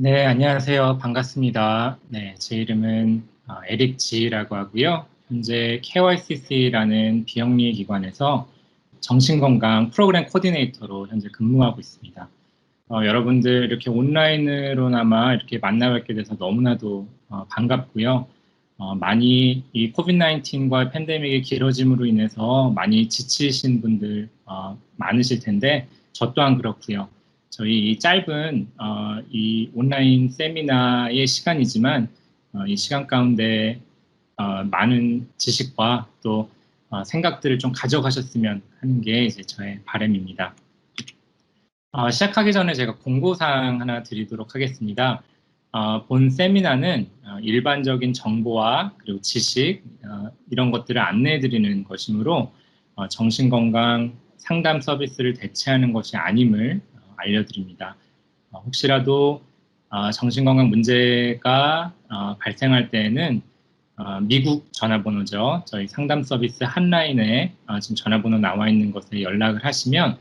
네, 안녕하세요. 반갑습니다. 네, 제 이름은 에릭 지라고 하고요. 현재 KYCC라는 비영리 기관에서 정신건강 프로그램 코디네이터로 현재 근무하고 있습니다. 여러분들 이렇게 온라인으로나마 이렇게 만나 뵙게 돼서 너무나도 반갑고요. 많이 이 코비드-19과 팬데믹이 길어짐으로 인해서 많이 지치신 분들 많으실 텐데 저 또한 그렇고요. 저희 이 짧은 이 온라인 세미나의 시간이지만 이 시간 가운데 많은 지식과 또 생각들을 좀 가져가셨으면 하는 게 이제 저의 바람입니다. 시작하기 전에 제가 공고사항 하나 드리도록 하겠습니다. 본 세미나는 일반적인 정보와 그리고 지식 이런 것들을 안내해 드리는 것이므로 정신건강 상담 서비스를 대체하는 것이 아님을 알려드립니다. 혹시라도 정신건강 문제가 발생할 때에는 미국 전화번호죠. 저희 상담 서비스 한라인에 지금 전화번호 나와 있는 것에 연락을 하시면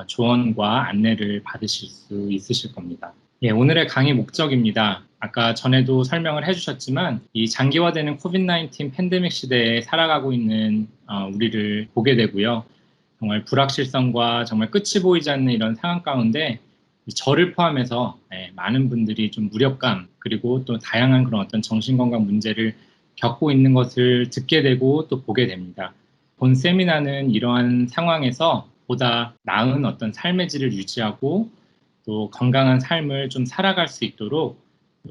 조언과 안내를 받으실 수 있으실 겁니다. 예, 오늘의 강의 목적입니다. 아까 전에도 설명을 해주셨지만 이 장기화되는 코비드-19 팬데믹 시대에 살아가고 있는 우리를 보게 되고요. 정말 불확실성과 정말 끝이 보이지 않는 이런 상황 가운데 저를 포함해서 많은 분들이 좀 무력감 그리고 또 다양한 그런 어떤 정신건강 문제를 겪고 있는 것을 듣게 되고 또 보게 됩니다. 본 세미나는 이러한 상황에서 보다 나은 어떤 삶의 질을 유지하고 또 건강한 삶을 좀 살아갈 수 있도록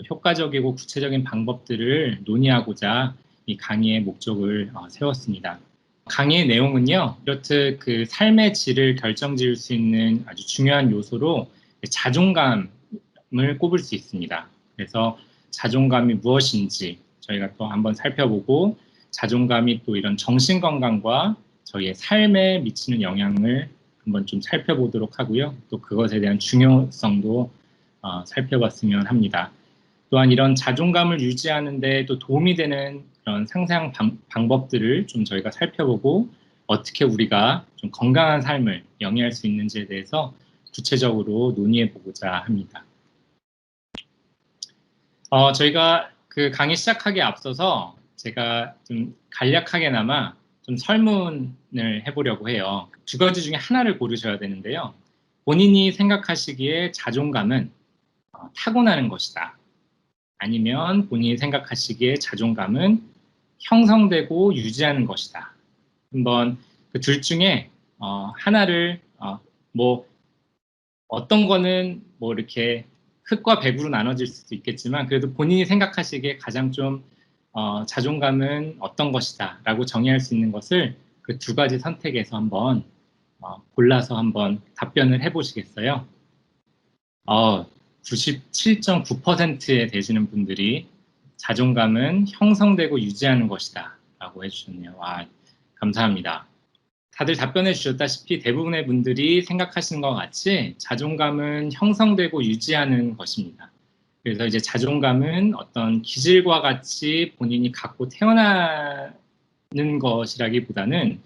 효과적이고 구체적인 방법들을 논의하고자 이 강의의 목적을 세웠습니다. 강의의 내용은요, 이렇듯 그 삶의 질을 결정지을 수 있는 아주 중요한 요소로 자존감을 꼽을 수 있습니다. 그래서 자존감이 무엇인지 저희가 또 한번 살펴보고 자존감이 또 이런 정신건강과 저희의 삶에 미치는 영향을 한번 좀 살펴보도록 하고요. 또 그것에 대한 중요성도 살펴봤으면 합니다. 또한 이런 자존감을 유지하는 데 또 도움이 되는 그런 상상 방법들을 좀 저희가 살펴보고 어떻게 우리가 좀 건강한 삶을 영위할 수 있는지에 대해서 구체적으로 논의해 보고자 합니다. 저희가 그 강의 시작하기에 앞서서 제가 좀 간략하게나마 좀 설문을 해보려고 해요. 두 가지 중에 하나를 고르셔야 되는데요. 본인이 생각하시기에 자존감은 타고나는 것이다. 아니면 본인이 생각하시기에 자존감은 형성되고 유지하는 것이다. 한번 그 둘 중에 하나를 뭐 어떤 거는 뭐 이렇게 흙과 백으로 나눠질 수도 있겠지만 그래도 본인이 생각하시기에 가장 좀 자존감은 어떤 것이다 라고 정의할 수 있는 것을 그 두 가지 선택에서 한번 골라서 한번 답변을 해보시겠어요? 97.9%에 되시는 분들이 자존감은 형성되고 유지하는 것이다 라고 해주셨네요. 와, 감사합니다. 다들 답변해 주셨다시피 대부분의 분들이 생각하시는 것 같이 자존감은 형성되고 유지하는 것입니다. 그래서 이제 자존감은 어떤 기질과 같이 본인이 갖고 태어나는 것이라기보다는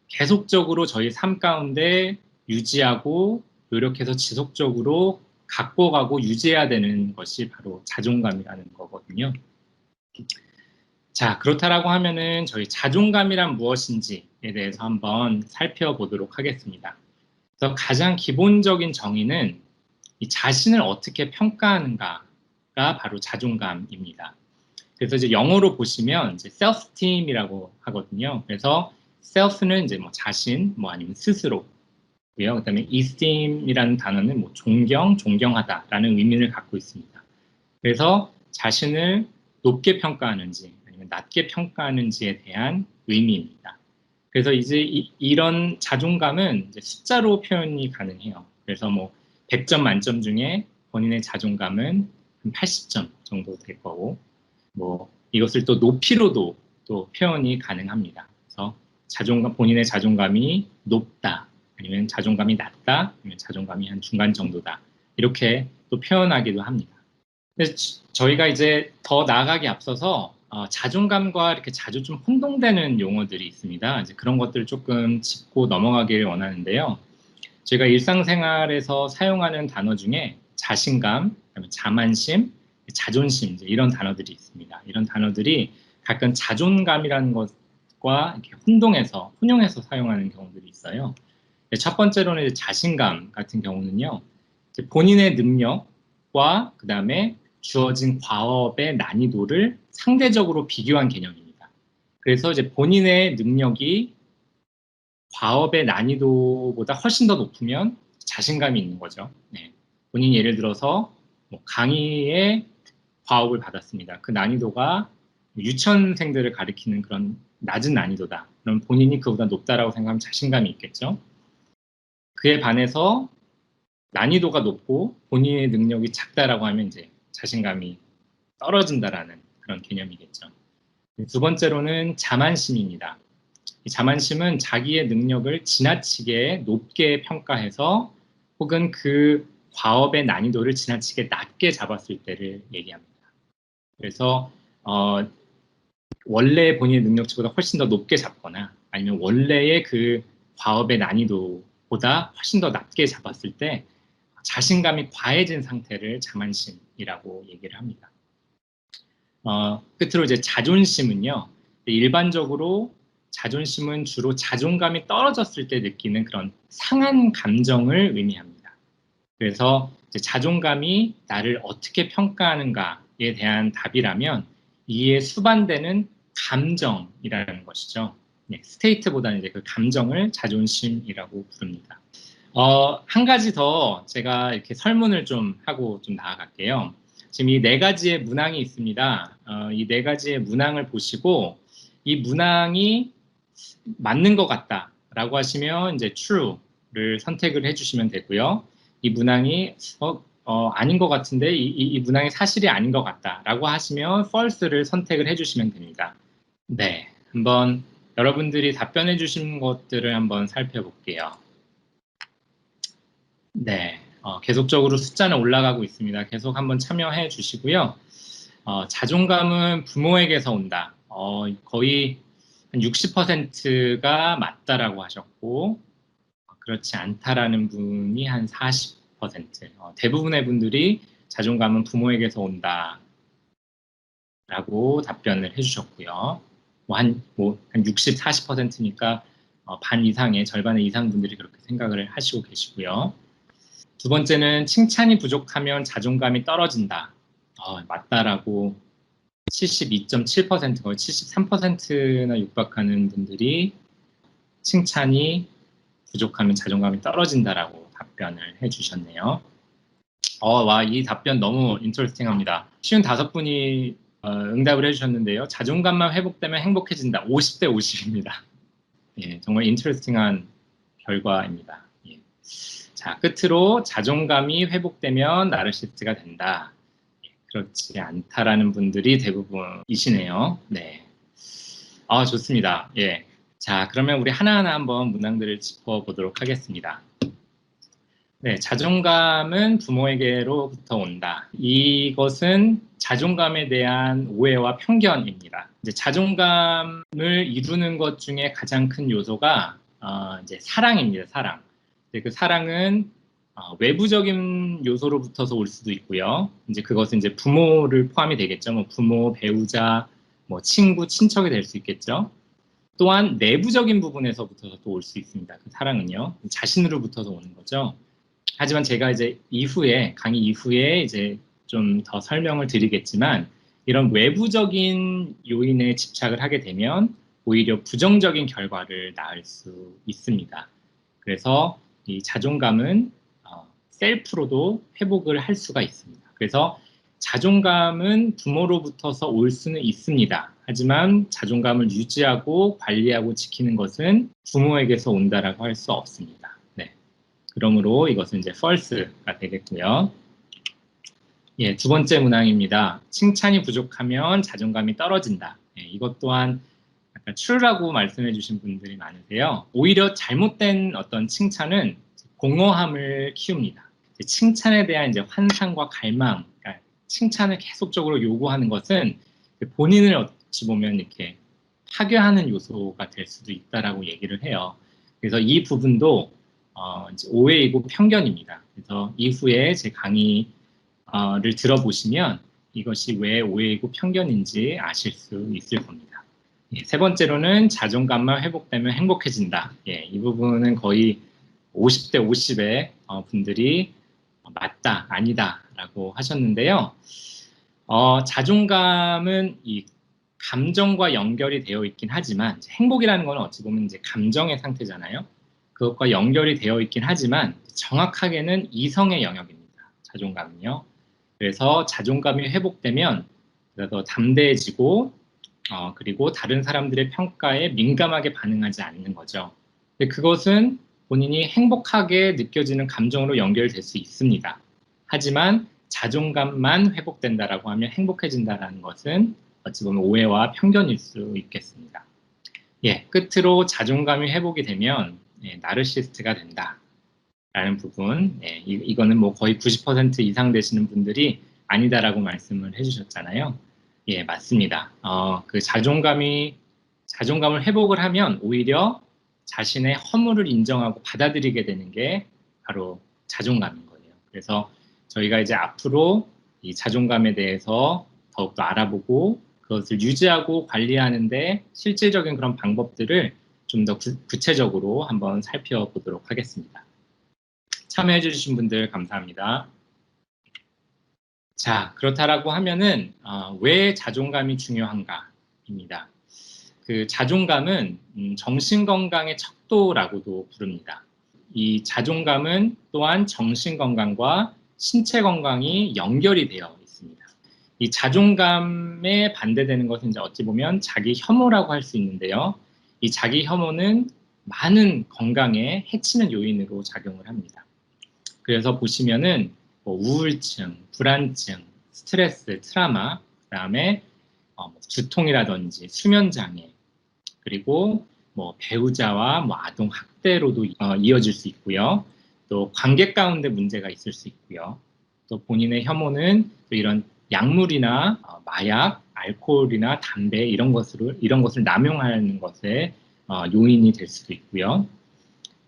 계속적으로 저희 삶 가운데 유지하고 노력해서 지속적으로 갖고 가고 유지해야 되는 것이 바로 자존감이라는 거거든요. 자, 그렇다라고 하면은 저희 자존감이란 무엇인지에 대해서 한번 살펴보도록 하겠습니다. 그래서 가장 기본적인 정의는 이 자신을 어떻게 평가하는가가 바로 자존감입니다. 그래서 이제 영어로 보시면 이제 self-esteem이라고 하거든요. 그래서 self는 이제 뭐 자신, 뭐 아니면 스스로고요. 그다음에 esteem이라는 단어는 뭐 존경하다라는 의미를 갖고 있습니다. 그래서 자신을 높게 평가하는지 아니면 낮게 평가하는지에 대한 의미입니다. 그래서 이제 이런 자존감은 이제 숫자로 표현이 가능해요. 그래서 뭐 100점 만점 중에 본인의 자존감은 한 80점 정도 될 거고, 뭐 이것을 또 높이로도 또 표현이 가능합니다. 그래서 본인의 자존감이 높다, 아니면 자존감이 낮다, 아니면 자존감이 한 중간 정도다. 이렇게 또 표현하기도 합니다. 저희가 이제 더 나아가기 앞서서 자존감과 이렇게 자주 좀 혼동되는 용어들이 있습니다. 이제 그런 것들을 조금 짚고 넘어가기를 원하는데요. 저희가 일상생활에서 사용하는 단어 중에 자신감, 그다음에 자만심, 자존심 이제 이런 단어들이 있습니다. 이런 단어들이 가끔 자존감이라는 것과 이렇게 혼용해서 사용하는 경우들이 있어요. 첫 번째로는 이제 자신감 같은 경우는요, 이제 본인의 능력과 그 다음에 주어진 과업의 난이도를 상대적으로 비교한 개념입니다. 그래서 이제 본인의 능력이 과업의 난이도보다 훨씬 더 높으면 자신감이 있는 거죠. 네. 본인이 예를 들어서 뭐 강의에 과업을 받았습니다. 그 난이도가 유치원생들을 가리키는 그런 낮은 난이도다. 그럼 본인이 그보다 높다라고 생각하면 자신감이 있겠죠. 그에 반해서 난이도가 높고 본인의 능력이 작다라고 하면 이제 자신감이 떨어진다라는 그런 개념이겠죠. 두 번째로는 자만심입니다. 이 자만심은 자기의 능력을 지나치게 높게 평가해서 혹은 그 과업의 난이도를 지나치게 낮게 잡았을 때를 얘기합니다. 그래서 원래 본인의 능력치보다 훨씬 더 높게 잡거나 아니면 원래의 그 과업의 난이도보다 훨씬 더 낮게 잡았을 때 자신감이 과해진 상태를 자만심이라고 얘기를 합니다. 끝으로 이제 자존심은요. 일반적으로 자존심은 주로 자존감이 떨어졌을 때 느끼는 그런 상한 감정을 의미합니다. 그래서 이제 자존감이 나를 어떻게 평가하는가에 대한 답이라면 이에 수반되는 감정이라는 것이죠. 네, 스테이트보다는 이제 그 감정을 자존심이라고 부릅니다. 한 가지 더 제가 이렇게 설문을 좀 하고 좀 나아갈게요. 지금 이 네 가지의 문항이 있습니다. 이 네 가지의 문항을 보시고 이 문항이 맞는 것 같다라고 하시면 이제 true를 선택을 해주시면 되고요. 이 문항이 아닌 것 같은데 이 문항이 사실이 아닌 것 같다라고 하시면 false를 선택을 해주시면 됩니다. 네, 한번 여러분들이 답변해 주신 것들을 한번 살펴볼게요. 네, 계속적으로 숫자는 올라가고 있습니다. 계속 한번 참여해 주시고요. 자존감은 부모에게서 온다. 거의 한 60%가 맞다라고 하셨고, 그렇지 않다라는 분이 한 40%. 대부분의 분들이 자존감은 부모에게서 온다라고 답변을 해주셨고요. 한 60, 40%니까 반 이상의 절반의 이상 분들이 그렇게 생각을 하시고 계시고요. 두 번째는 칭찬이 부족하면 자존감이 떨어진다. 맞다라고 72.7%, 거의 73%나 육박하는 분들이 칭찬이 부족하면 자존감이 떨어진다라고 답변을 해주셨네요. 이 답변 너무 인터레스팅합니다. 55분이 응답을 해주셨는데요. 자존감만 회복되면 행복해진다. 50대 50입니다. 예, 정말 인터레스팅한 결과입니다. 예. 자, 끝으로 자존감이 회복되면 나르시스트가 된다. 그렇지 않다라는 분들이 대부분이시네요. 네. 좋습니다. 예. 자, 그러면 우리 하나하나 한번 문항들을 짚어보도록 하겠습니다. 네, 자존감은 부모에게로부터 온다. 이것은 자존감에 대한 오해와 편견입니다. 이제 자존감을 이루는 것 중에 가장 큰 요소가 이제 사랑입니다. 사랑. 그 사랑은 외부적인 요소로부터서 올 수도 있고요. 이제 그것은 이제 부모를 포함이 되겠죠. 뭐 부모, 배우자, 뭐 친구, 친척이 될 수 있겠죠. 또한 내부적인 부분에서부터 또 올 수 있습니다. 그 사랑은요. 자신으로부터서 오는 거죠. 하지만 제가 이제 강의 이후에 이제 좀 더 설명을 드리겠지만 이런 외부적인 요인에 집착을 하게 되면 오히려 부정적인 결과를 낳을 수 있습니다. 그래서 이 자존감은 셀프로도 회복을 할 수가 있습니다. 그래서 자존감은 부모로부터서 올 수는 있습니다. 하지만 자존감을 유지하고 관리하고 지키는 것은 부모에게서 온다라고 할 수 없습니다. 네. 그러므로 이것은 이제 false가 되겠고요. 예, 두 번째 문항입니다. 칭찬이 부족하면 자존감이 떨어진다. 예, 이것 또한 약간 true라고 말씀해 주신 분들이 많으세요. 오히려 잘못된 어떤 칭찬은 공허함을 키웁니다. 칭찬에 대한 이제 환상과 갈망, 그러니까 칭찬을 계속적으로 요구하는 것은 본인을 어찌 보면 이렇게 파괴하는 요소가 될 수도 있다라고 얘기를 해요. 그래서 이 부분도 이제 오해이고 편견입니다. 그래서 이후에 제 강의를 들어보시면 이것이 왜 오해이고 편견인지 아실 수 있을 겁니다. 예, 세 번째로는 자존감만 회복되면 행복해진다. 예, 이 부분은 거의 50대 50의 분들이 맞다, 아니다 라고 하셨는데요. 자존감은 이 감정과 연결이 되어 있긴 하지만 행복이라는 건 어찌 보면 이제 감정의 상태잖아요. 그것과 연결이 되어 있긴 하지만 정확하게는 이성의 영역입니다. 자존감은요. 그래서 자존감이 회복되면 더 담대해지고 그리고 다른 사람들의 평가에 민감하게 반응하지 않는 거죠. 근데 그것은 본인이 행복하게 느껴지는 감정으로 연결될 수 있습니다. 하지만 자존감만 회복된다라고 하면 행복해진다라는 것은 어찌 보면 오해와 편견일 수 있겠습니다. 예, 끝으로 자존감이 회복이 되면 나르시스트가 된다라는 부분, 이거는 뭐 거의 90% 이상 되시는 분들이 아니다라고 말씀을 해주셨잖아요. 예, 맞습니다. 그 자존감을 회복을 하면 오히려 자신의 허물을 인정하고 받아들이게 되는 게 바로 자존감인 거예요. 그래서 저희가 이제 앞으로 이 자존감에 대해서 더욱더 알아보고 그것을 유지하고 관리하는데 실질적인 그런 방법들을 좀 더 구체적으로 한번 살펴보도록 하겠습니다. 참여해 주신 분들 감사합니다. 자, 그렇다라고 하면은 왜 자존감이 중요한가입니다. 그 자존감은 정신건강의 척도라고도 부릅니다. 이 자존감은 또한 정신건강과 신체 건강이 연결이 되어 있습니다. 이 자존감에 반대되는 것은 이제 어찌 보면 자기 혐오라고 할 수 있는데요. 이 자기 혐오는 많은 건강에 해치는 요인으로 작용을 합니다. 그래서 보시면은 뭐 우울증, 불안증, 스트레스, 트라우마, 그다음에 두통이라든지 수면 장애, 그리고 뭐 배우자와 뭐 아동 학대로도 이어질 수 있고요. 또 관계 가운데 문제가 있을 수 있고요. 또 본인의 혐오는 또 이런 약물이나 마약, 알코올이나 담배 이런 것을 남용하는 것에 요인이 될 수도 있고요.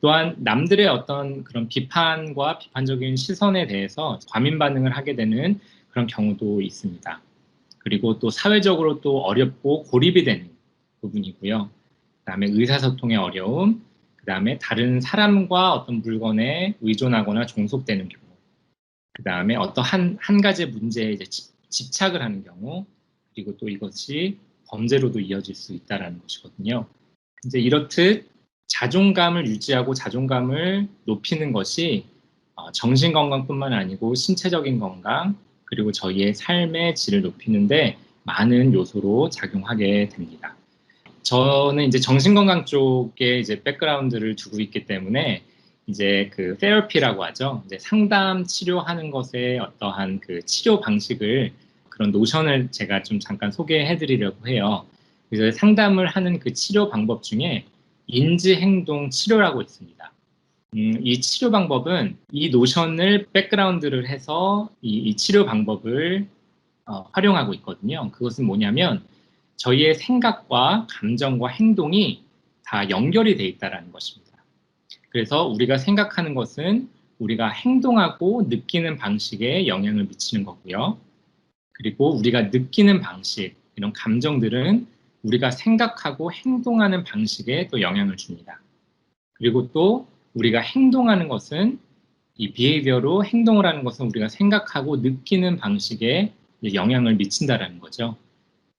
또한 남들의 어떤 그런 비판과 비판적인 시선에 대해서 과민 반응을 하게 되는 그런 경우도 있습니다. 그리고 또 사회적으로 또 어렵고 고립이 되는 부분이고요. 그다음에 의사소통의 어려움, 그다음에 다른 사람과 어떤 물건에 의존하거나 종속되는 경우, 그다음에 어떤 한 가지 문제에 이제 집착을 하는 경우, 그리고 또 이것이 범죄로도 이어질 수 있다는 것이거든요. 이제 이렇듯 자존감을 유지하고 자존감을 높이는 것이 정신건강뿐만 아니고 신체적인 건강, 그리고 저희의 삶의 질을 높이는데 많은 요소로 작용하게 됩니다. 저는 이제 정신건강 쪽에 이제 백그라운드를 두고 있기 때문에 이제 그 테라피라고 하죠. 이제 상담 치료하는 것에 어떠한 그 치료 방식을 그런 노션을 제가 좀 잠깐 소개해 드리려고 해요. 그래서 상담을 하는 그 치료 방법 중에 인지행동 치료라고 있습니다. 이 치료 방법은 이 노션을 백그라운드를 해서 이 치료 방법을 활용하고 있거든요. 그것은 뭐냐면 저희의 생각과 감정과 행동이 다 연결이 돼 있다는 것입니다. 그래서 우리가 생각하는 것은 우리가 행동하고 느끼는 방식에 영향을 미치는 거고요. 그리고 우리가 느끼는 방식, 이런 감정들은 우리가 생각하고 행동하는 방식에 또 영향을 줍니다. 그리고 또 우리가 행동하는 것은 이 비헤이비어로 행동을 하는 것은 우리가 생각하고 느끼는 방식에 영향을 미친다라는 거죠.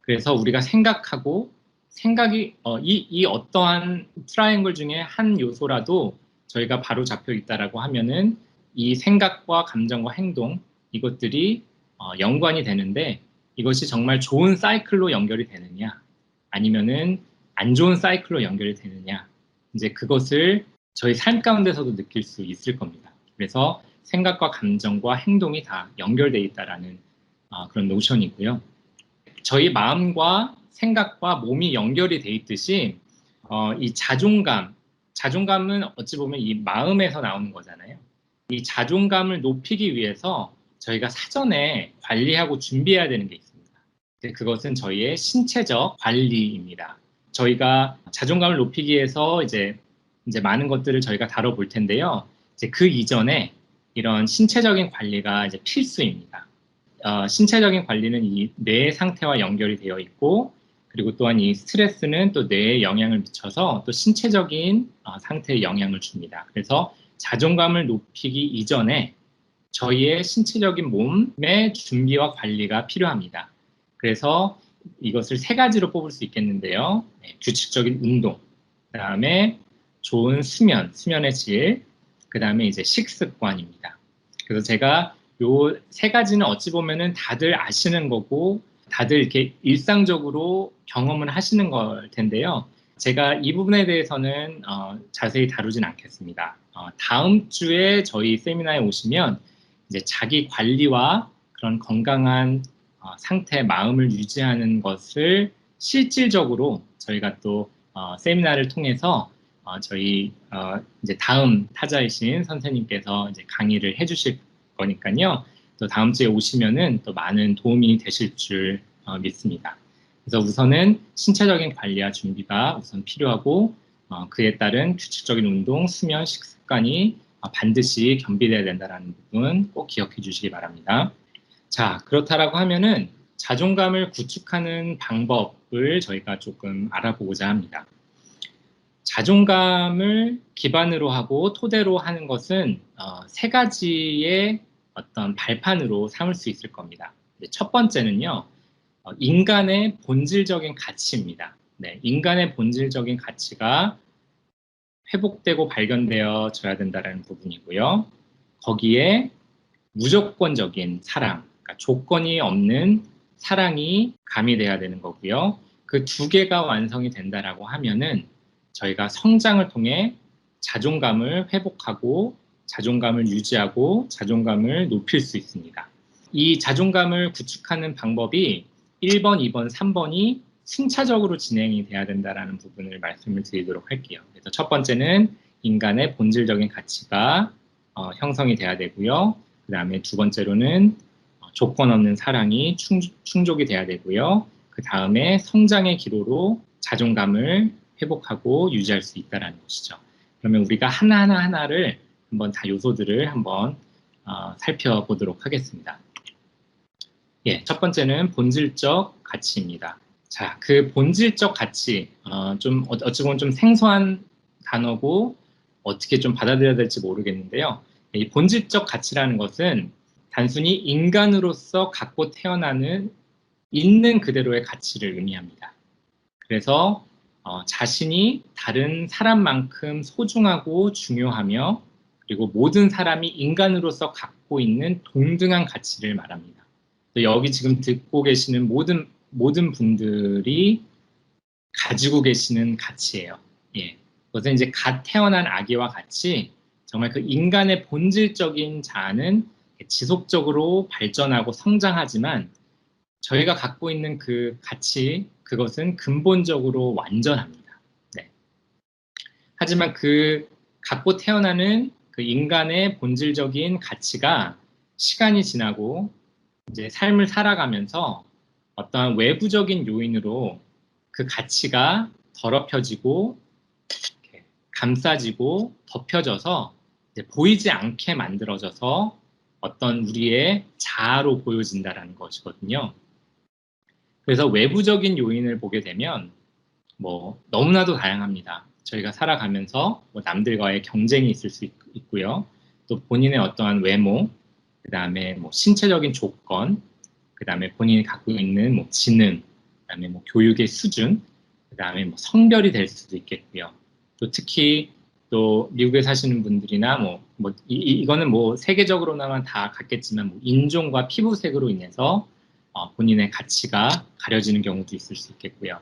그래서 우리가 생각하고 생각이 이 어떠한 트라이앵글 중에 한 요소라도 저희가 바로 잡혀 있다라고 하면은 이 생각과 감정과 행동 이것들이 연관이 되는데 이것이 정말 좋은 사이클로 연결이 되느냐 아니면은 안 좋은 사이클로 연결이 되느냐 이제 그것을 저희 삶 가운데서도 느낄 수 있을 겁니다. 그래서 생각과 감정과 행동이 다 연결되어 있다라는 그런 노션이고요. 저희 마음과 생각과 몸이 연결이 돼 있듯이 이 자존감은 어찌 보면 이 마음에서 나오는 거잖아요. 이 자존감을 높이기 위해서 저희가 사전에 관리하고 준비해야 되는 게 있습니다. 그것은 저희의 신체적 관리입니다. 저희가 자존감을 높이기 위해서 이제 많은 것들을 저희가 다뤄볼 텐데요. 이제 그 이전에 이런 신체적인 관리가 이제 필수입니다. 신체적인 관리는 이 뇌 상태와 연결이 되어 있고, 그리고 또한 이 스트레스는 또 뇌에 영향을 미쳐서 또 신체적인 상태에 영향을 줍니다. 그래서 자존감을 높이기 이전에 저희의 신체적인 몸의 준비와 관리가 필요합니다. 그래서 이것을 세 가지로 뽑을 수 있겠는데요. 네, 규칙적인 운동, 그 다음에 좋은 수면의 질, 그 다음에 이제 식습관입니다. 그래서 제가 요 세 가지는 어찌 보면은 다들 아시는 거고, 다들 이렇게 일상적으로 경험을 하시는 걸 텐데요. 제가 이 부분에 대해서는 자세히 다루진 않겠습니다. 다음 주에 저희 세미나에 오시면 이제 자기 관리와 그런 건강한 상태, 마음을 유지하는 것을 실질적으로 저희가 또 세미나를 통해서 저희 이제 다음 타자이신 선생님께서 이제 강의를 해주실 거니까요. 또 다음 주에 오시면은 또 많은 도움이 되실 줄 믿습니다. 그래서 우선은 신체적인 관리와 준비가 우선 필요하고 그에 따른 규칙적인 운동, 수면, 식습관이 반드시 겸비돼야 된다는 부분 꼭 기억해 주시기 바랍니다. 자, 그렇다라고 하면은 자존감을 구축하는 방법을 저희가 조금 알아보고자 합니다. 자존감을 기반으로 하고 토대로 하는 것은 세 가지의 어떤 발판으로 삼을 수 있을 겁니다. 첫 번째는요, 인간의 본질적인 가치입니다. 네, 인간의 본질적인 가치가 회복되고 발견되어져야 된다는 부분이고요. 거기에 무조건적인 사랑, 그러니까 조건이 없는 사랑이 가미돼야 되는 거고요. 그 두 개가 완성이 된다라고 하면은 저희가 성장을 통해 자존감을 회복하고 자존감을 유지하고 자존감을 높일 수 있습니다. 이 자존감을 구축하는 방법이 1번, 2번, 3번이 순차적으로 진행이 돼야 된다는 부분을 말씀을 드리도록 할게요. 그래서 첫 번째는 인간의 본질적인 가치가 형성이 돼야 되고요. 그 다음에 두 번째로는 조건 없는 사랑이 충족이 돼야 되고요. 그 다음에 성장의 기로로 자존감을 회복하고 유지할 수 있다는 것이죠. 그러면 우리가 하나를 한번 다 요소들을 한번 살펴보도록 하겠습니다. 예, 첫 번째는 본질적 가치입니다. 자, 그 본질적 가치, 좀 어찌 보면 좀 생소한 단어고 어떻게 좀 받아들여야 될지 모르겠는데요. 이 본질적 가치라는 것은 단순히 인간으로서 갖고 태어나는 있는 그대로의 가치를 의미합니다. 그래서 자신이 다른 사람만큼 소중하고 중요하며 그리고 모든 사람이 인간으로서 갖고 있는 동등한 가치를 말합니다. 여기 지금 듣고 계시는 모든 분들이 가지고 계시는 가치예요. 예. 그것은 이제 갓 태어난 아기와 같이 정말 그 인간의 본질적인 자아는 지속적으로 발전하고 성장하지만 저희가 갖고 있는 그 가치, 그것은 근본적으로 완전합니다. 네. 하지만 그 갖고 태어나는 그 인간의 본질적인 가치가 시간이 지나고 이제 삶을 살아가면서 어떠한 외부적인 요인으로 그 가치가 더럽혀지고 감싸지고 덮여져서 보이지 않게 만들어져서 어떤 우리의 자아로 보여진다는 것이거든요. 그래서 외부적인 요인을 보게 되면 뭐 너무나도 다양합니다. 저희가 살아가면서 뭐 남들과의 경쟁이 있을 수 있고요. 또 본인의 어떠한 외모, 그 다음에 뭐 신체적인 조건, 그 다음에 본인이 갖고 있는 뭐 지능, 그 다음에 뭐 교육의 수준, 그 다음에 뭐 성별이 될 수도 있겠고요. 또 특히 또 미국에 사시는 분들이나 이거는 뭐 세계적으로나마 다 같겠지만 뭐 인종과 피부색으로 인해서 본인의 가치가 가려지는 경우도 있을 수 있겠고요.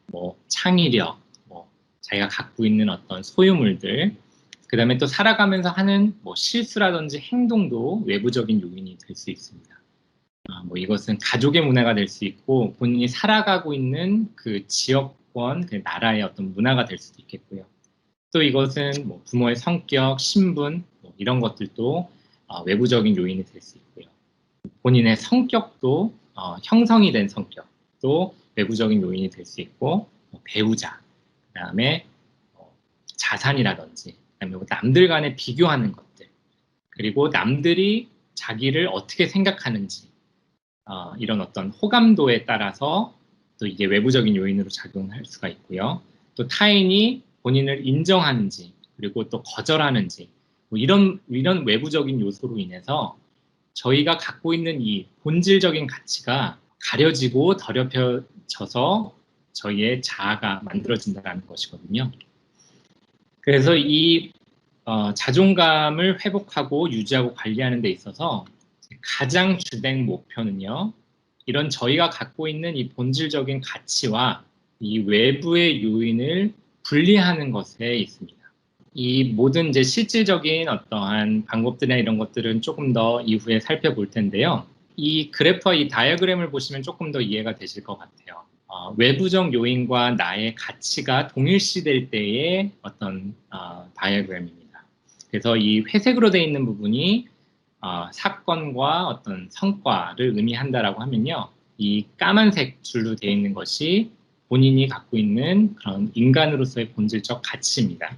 뭐 창의력, 뭐 자기가 갖고 있는 어떤 소유물들, 그 다음에 또 살아가면서 하는 뭐 실수라든지 행동도 외부적인 요인이 될 수 있습니다. 뭐 이것은 가족의 문화가 될 수 있고 본인이 살아가고 있는 그 지역권, 그 나라의 어떤 문화가 될 수도 있겠고요. 또 이것은 뭐 부모의 성격, 신분 뭐 이런 것들도 외부적인 요인이 될 수 있고요. 본인의 성격도 형성이 된 성격도 외부적인 요인이 될 수 있고 뭐 배우자, 그 다음에 자산이라든지 그다음에 뭐 남들 간에 비교하는 것들, 그리고 남들이 자기를 어떻게 생각하는지, 이런 어떤 호감도에 따라서 또 이게 외부적인 요인으로 작용할 수가 있고요. 또 타인이 본인을 인정하는지, 그리고 또 거절하는지, 뭐 이런 외부적인 요소로 인해서 저희가 갖고 있는 이 본질적인 가치가 가려지고 더럽혀져서 저희의 자아가 만들어진다는 것이거든요. 그래서 이 자존감을 회복하고 유지하고 관리하는 데 있어서 가장 주된 목표는요, 이런 저희가 갖고 있는 이 본질적인 가치와 이 외부의 요인을 분리하는 것에 있습니다. 이 모든 이제 실질적인 어떠한 방법들이나 이런 것들은 조금 더 이후에 살펴볼 텐데요. 이 그래프와 이 다이어그램을 보시면 조금 더 이해가 되실 것 같아요. 외부적 요인과 나의 가치가 동일시될 때의 어떤 다이어그램입니다. 그래서 이 회색으로 되어 있는 부분이 사건과 어떤 성과를 의미한다라고 하면요. 이 까만색 줄로 되어 있는 것이 본인이 갖고 있는 그런 인간으로서의 본질적 가치입니다.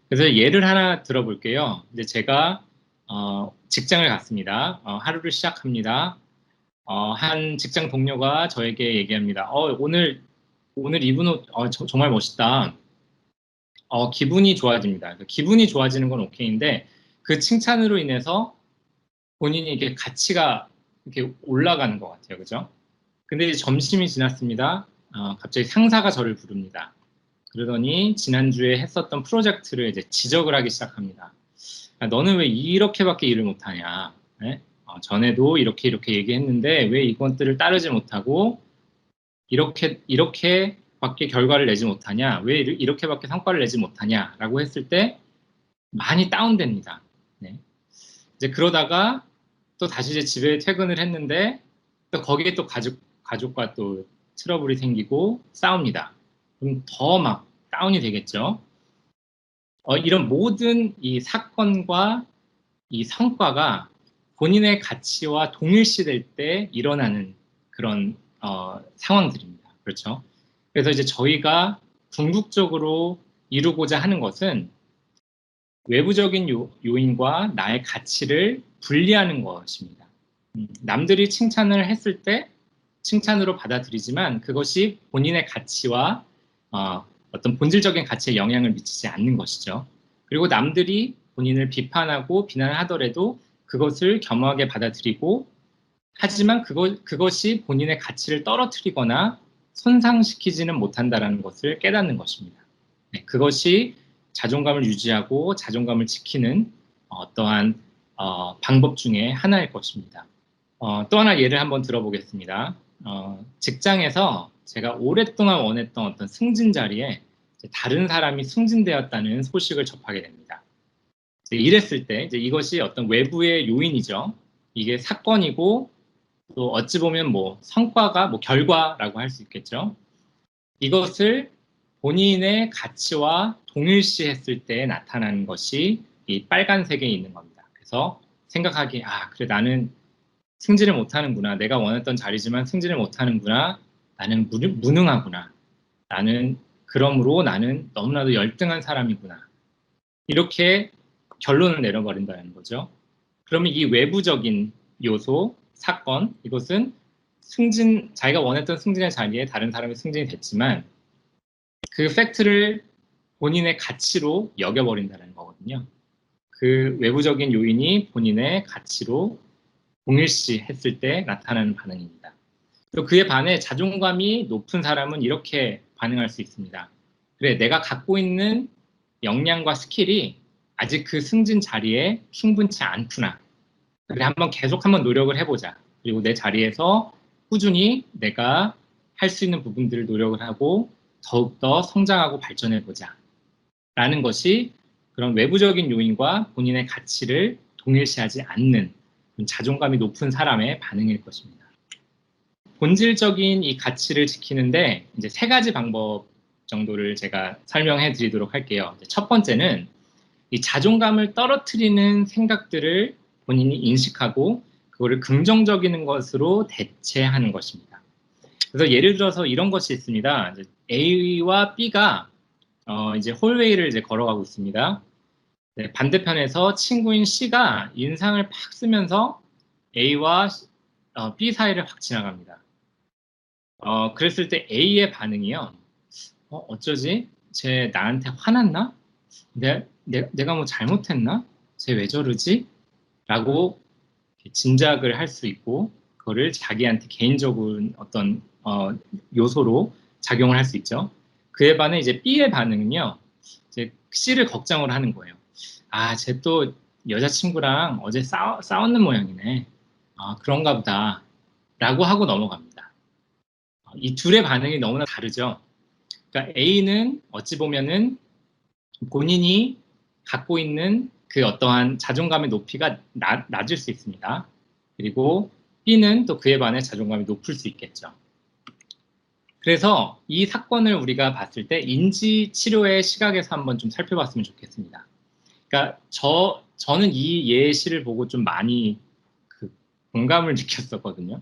그래서 예를 하나 들어볼게요. 이제 제가 직장을 갔습니다. 하루를 시작합니다. 한 직장 동료가 저에게 얘기합니다. 오늘 입은 옷 정말 멋있다. 기분이 좋아집니다. 기분이 좋아지는 건 오케이인데 그 칭찬으로 인해서 본인이 이게 가치가 이렇게 올라가는 것 같아요. 그죠? 근데 이제 점심이 지났습니다. 갑자기 상사가 저를 부릅니다. 그러더니 지난주에 했었던 프로젝트를 이제 지적을 하기 시작합니다. 야, 너는 왜 이렇게밖에 일을 못하냐? 네? 전에도 이렇게 얘기했는데 왜 이것들을 따르지 못하고 이렇게밖에 결과를 내지 못하냐? 왜 이렇게밖에 성과를 내지 못하냐?라고 했을 때 많이 다운됩니다. 네. 이제 그러다가 또 다시 이제 집에 퇴근을 했는데 또 거기에 또 가족과 또 트러블이 생기고 싸웁니다. 그럼 더 막 다운이 되겠죠. 이런 모든 이 사건과 이 성과가 본인의 가치와 동일시될 때 일어나는 그런 상황들입니다. 그렇죠? 그래서 이제 저희가 궁극적으로 이루고자 하는 것은 외부적인 요인과 나의 가치를 분리하는 것입니다. 남들이 칭찬을 했을 때 칭찬으로 받아들이지만 그것이 본인의 가치와 어떤 본질적인 가치에 영향을 미치지 않는 것이죠. 그리고 남들이 본인을 비판하고 비난을 하더라도 그것을 겸허하게 받아들이고 하지만 그것이 본인의 가치를 떨어뜨리거나 손상시키지는 못한다는 것을 깨닫는 것입니다. 네, 그것이 자존감을 유지하고 자존감을 지키는 어떠한 방법 중에 하나일 것입니다. 또 하나 예를 한번 들어보겠습니다. 직장에서 제가 오랫동안 원했던 어떤 승진 자리에 다른 사람이 승진되었다는 소식을 접하게 됩니다. 이랬을 때 이제 이것이 어떤 외부의 요인이죠. 이게 사건이고 또 어찌 보면 뭐 성과가 뭐 결과라고 할 수 있겠죠. 이것을 본인의 가치와 동일시했을 때 나타나는 것이 이 빨간색에 있는 겁니다. 그래서 생각하기에 그래 나는 승진을 못하는구나. 내가 원했던 자리지만 승진을 못하는구나. 나는 무능하구나. 그러므로 나는 너무나도 열등한 사람이구나. 이렇게 결론을 내려버린다는 거죠. 그러면 이 외부적인 요소, 사건, 이것은 자기가 원했던 승진의 자리에 다른 사람이 승진이 됐지만 그 팩트를 본인의 가치로 여겨버린다는 거거든요. 그 외부적인 요인이 본인의 가치로 동일시했을 때 나타나는 반응입니다. 또 그에 반해 자존감이 높은 사람은 이렇게 반응할 수 있습니다. 그래, 내가 갖고 있는 역량과 스킬이 아직 그 승진 자리에 충분치 않구나. 그래, 한번 노력을 해보자. 그리고 내 자리에서 꾸준히 내가 할 수 있는 부분들을 노력을 하고 더욱더 성장하고 발전해보자. 라는 것이 그런 외부적인 요인과 본인의 가치를 동일시하지 않는 자존감이 높은 사람의 반응일 것입니다. 본질적인 이 가치를 지키는데 이제 세 가지 방법 정도를 제가 설명해 드리도록 할게요. 첫 번째는 이 자존감을 떨어뜨리는 생각들을 본인이 인식하고 그거를 긍정적인 것으로 대체하는 것입니다. 그래서 예를 들어서 이런 것이 있습니다. A와 B가 이제 홀웨이를 이제 걸어가고 있습니다. 네, 반대편에서 친구인 C가 인상을 팍 쓰면서 A와 B 사이를 확 지나갑니다. 그랬을 때 A의 반응이요. 어쩌지? 쟤 나한테 화났나? 내가 뭐 잘못했나? 쟤 왜 저러지? 라고 짐작을 할 수 있고, 그거를 자기한테 개인적인 어떤 요소로 작용을 할 수 있죠. 그에 반해 이제 B의 반응은요, 이제 C를 걱정을 하는 거예요. 아, 쟤 또 여자친구랑 어제 싸웠는 모양이네. 아, 그런가 보다. 라고 하고 넘어갑니다. 이 둘의 반응이 너무나 다르죠. 그러니까 A는 어찌 보면은 본인이 갖고 있는 그 어떠한 자존감의 높이가 낮을 수 있습니다. 그리고 B는 또 그에 반해 자존감이 높을 수 있겠죠. 그래서 이 사건을 우리가 봤을 때 인지 치료의 시각에서 한번 좀 살펴봤으면 좋겠습니다. 그러니까 저는 이 예시를 보고 좀 많이 그 공감을 느꼈었거든요.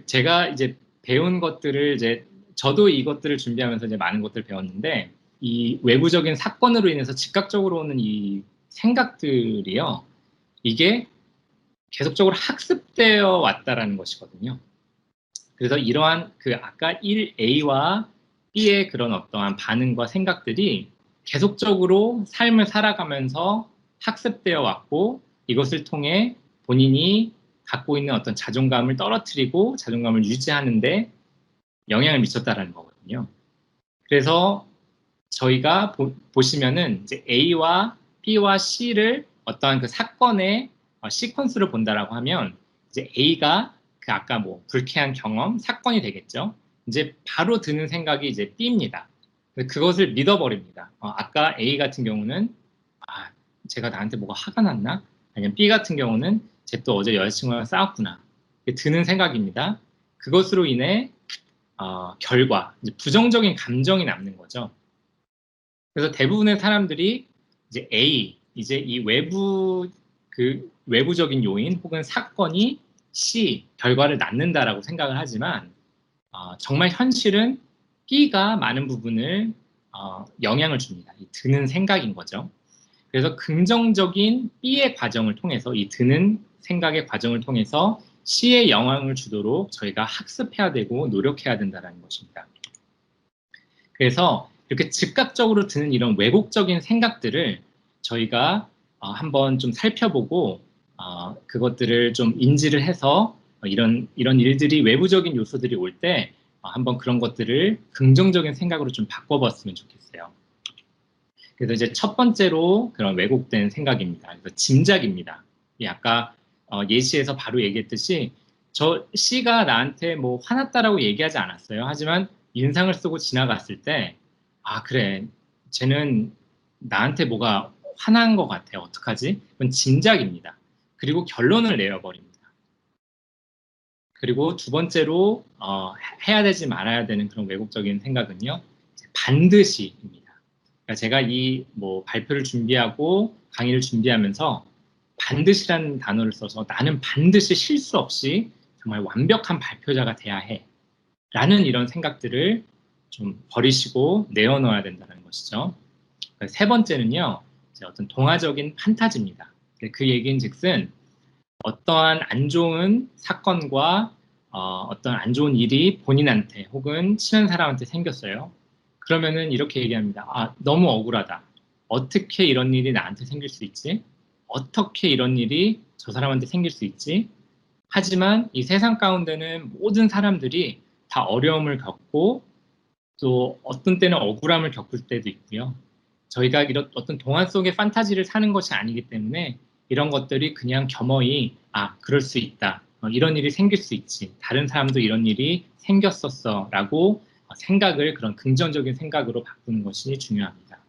제가 이제 배운 것들을 이제 저도 이것들을 준비하면서 이제 많은 것들을 배웠는데 이 외부적인 사건으로 인해서 즉각적으로 오는 이 생각들이요. 이게 계속적으로 학습되어 왔다라는 것이거든요. 그래서 이러한 그 아까 1A와 B의 그런 어떠한 반응과 생각들이 계속적으로 삶을 살아가면서 학습되어 왔고 이것을 통해 본인이 갖고 있는 어떤 자존감을 떨어뜨리고 자존감을 유지하는데 영향을 미쳤다라는 거거든요. 그래서 저희가 보시면은 이제 A와 B와 C를 어떠한 그 사건의 시퀀스를 본다라고 하면 이제 A가 그 아까 뭐 불쾌한 경험, 사건이 되겠죠. 이제 바로 드는 생각이 이제 B입니다. 그것을 믿어버립니다. 아까 A 같은 경우는 아, 제가 나한테 뭐가 화가 났나? 아니면 B 같은 경우는 쟤 또 어제 여자친구랑 싸웠구나. 드는 생각입니다. 그것으로 인해 결과, 부정적인 감정이 남는 거죠. 그래서 대부분의 사람들이 이제 A, 이제 이 외부적인 요인 혹은 사건이 C, 결과를 낳는다라고 생각을 하지만, 정말 현실은 B가 많은 부분을 영향을 줍니다. 이 드는 생각인 거죠. 그래서 긍정적인 B의 과정을 통해서 이 드는 생각의 과정을 통해서 C에 영향을 주도록 저희가 학습해야 되고 노력해야 된다는 것입니다. 그래서 이렇게 즉각적으로 드는 이런 왜곡적인 생각들을 저희가 한번 좀 살펴보고 그것들을 좀 인지를 해서 이런 일들이 외부적인 요소들이 올 때 한번 그런 것들을 긍정적인 생각으로 좀 바꿔봤으면 좋겠어요. 그래서 이제 첫 번째로 그런 왜곡된 생각입니다. 그래서 짐작입니다. 아까 예시에서 바로 얘기했듯이 저 C가 나한테 뭐 화났다라고 얘기하지 않았어요. 하지만 인상을 쓰고 지나갔을 때, 아, 그래. 쟤는 나한테 뭐가 화난 것 같아. 어떡하지? 그건 짐작입니다. 그리고 결론을 내려버립니다. 그리고 두 번째로 해야 되지 말아야 되는 그런 왜곡적인 생각은요. 반드시입니다. 그러니까 제가 이 뭐 발표를 준비하고 강의를 준비하면서 반드시라는 단어를 써서 나는 반드시 실수 없이 정말 완벽한 발표자가 돼야 해. 라는 이런 생각들을 좀 버리시고 내어놓아야 된다는 것이죠. 세 번째는요, 어떤 동화적인 판타지입니다. 그 얘기인 즉슨 어떠한 안 좋은 사건과 어떤 안 좋은 일이 본인한테 혹은 친한 사람한테 생겼어요. 그러면은 이렇게 얘기합니다. 아, 너무 억울하다. 어떻게 이런 일이 나한테 생길 수 있지? 어떻게 이런 일이 저 사람한테 생길 수 있지? 하지만 이 세상 가운데는 모든 사람들이 다 어려움을 겪고 또 어떤 때는 억울함을 겪을 때도 있고요. 저희가 이런 어떤 동화 속의 판타지를 사는 것이 아니기 때문에 이런 것들이 그냥 겸허히 그럴 수 있다. 이런 일이 생길 수 있지. 다른 사람도 이런 일이 생겼었어. 라고 생각을 그런 긍정적인 생각으로 바꾸는 것이 중요합니다.